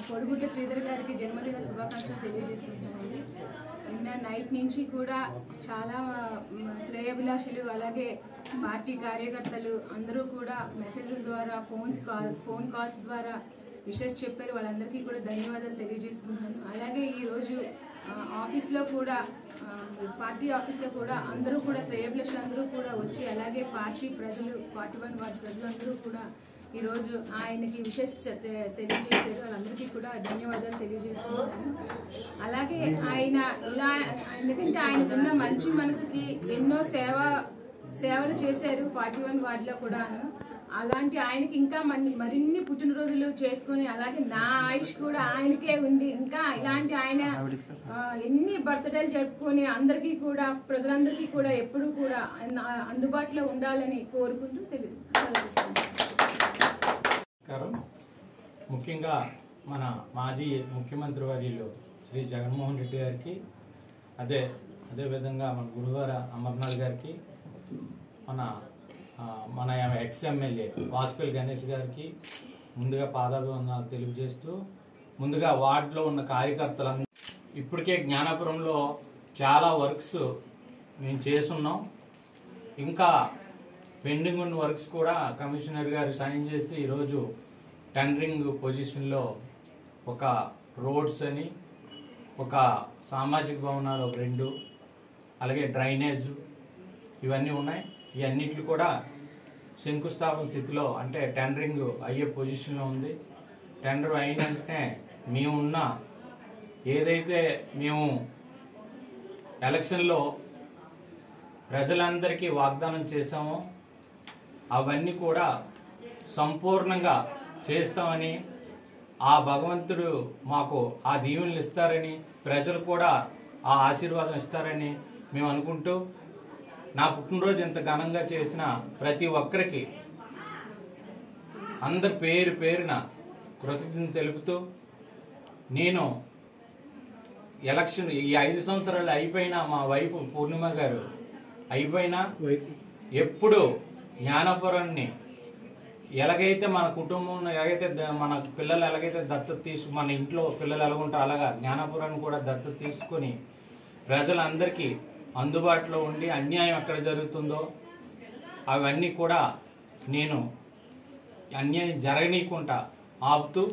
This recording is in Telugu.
కొడుగుడ్ల శ్రీధర్ గారికి జన్మదిన శుభాకాంక్షలు తెలియజేసుకుంటున్నామండి. నిన్న నైట్ నుంచి కూడా చాలా శ్రేయభిలాషులు అలాగే పార్టీ కార్యకర్తలు అందరూ కూడా మెసేజ్ల ద్వారా ఫోన్ కాల్స్ ద్వారా విషెస్ చెప్పారు. వాళ్ళందరికీ కూడా ధన్యవాదాలు తెలియజేసుకుంటున్నాను. అలాగే ఈరోజు ఆఫీస్లో కూడా పార్టీ ఆఫీస్లో కూడా అందరూ కూడా శ్రేయభిలాషులు అందరూ కూడా వచ్చి అలాగే పార్టీ ప్రజలు 41 వార్డు ప్రజలందరూ కూడా ఈరోజు ఆయనకి విశేష తెలియజేశారు. వాళ్ళందరికీ కూడా ధన్యవాదాలు తెలియజేసుకుంటాను. అలాగే ఆయన ఇలా ఎందుకంటే ఆయనకున్న మంచి మనసుకి ఎన్నో సేవలు చేశారు 41 వార్డులో కూడాను. అలాంటి ఆయనకి ఇంకా మరిన్ని పుట్టినరోజులు చేసుకుని అలాగే నా ఆయుష్ కూడా ఆయనకే ఉండి ఇంకా ఇలాంటి ఆయన ఎన్ని బర్త్డేలు జరుపుకొని అందరికీ కూడా ప్రజలందరికీ కూడా ఎప్పుడూ కూడా అందుబాటులో ఉండాలని కోరుకుంటూ ముఖ్యంగా మన మాజీ ముఖ్యమంత్రి వర్యులు శ్రీ జగన్మోహన్ రెడ్డి గారికి అదేవిధంగా మన గురువార అమర్నాథ్ గారికి మన ఎక్స్ ఎమ్మెల్యే వాసుపల్లి గణేష్ గారికి ముందుగా పాదాభివందనాలు తెలియజేస్తూ ముందుగా వార్డులో ఉన్న కార్యకర్తలందరూ ఇప్పటికే జ్ఞానాపురంలో చాలా వర్క్స్ మేము చేస్తున్నాం. ఇంకా పెండింగ్ ఉన్న వర్క్స్ కూడా కమిషనర్ గారు సైన్ చేసి ఈరోజు టెండరింగ్ పొజిషన్లో ఒక రోడ్స్ అని ఒక సామాజిక భవనాలు ఒక 2 అలాగే డ్రైనేజ్ ఇవన్నీ ఉన్నాయి. ఇవన్నిట్లు కూడా శంకుస్థాపన స్థితిలో అంటే టెండరింగ్ అయ్యే పొజిషన్లో ఉంది. టెండర్ అయిన వెంటనే మేమున్న ఏదైతే మేము ఎలక్షన్లో ప్రజలందరికీ వాగ్దానం చేశామో అవన్నీ కూడా సంపూర్ణంగా చేస్తామని ఆ భగవంతుడు మాకు ఆ దీవెనలు ఇస్తారని ప్రజలు కూడా ఆ ఆశీర్వాదం ఇస్తారని మేము అనుకుంటూ నా పుట్టినరోజు ఇంత ఘనంగా చేసిన ప్రతి ఒక్కరికి అందరి పేరున కృతజ్ఞతలు తెలుపుతూ నేను ఎలక్షన్ ఈ 5 సంవత్సరాలు అయిపోయినా మా వైఫ్ పూర్ణిమ గారు అయిపోయినా ఎప్పుడు జ్ఞానాపురాన్ని ఎలాగైతే మన కుటుంబం ఎలాగైతే మన పిల్లలు ఎలాగైతే దత్తత మన ఇంట్లో పిల్లలు ఎలాగుంటారో అలాగా జ్ఞానాపురాన్ని కూడా దత్తత తీసుకొని ప్రజలందరికీ అందుబాటులో ఉండి అన్యాయం ఎక్కడ జరుగుతుందో అవన్నీ కూడా నేను అన్యాయం జరగనీయకుండా ఆపుతూ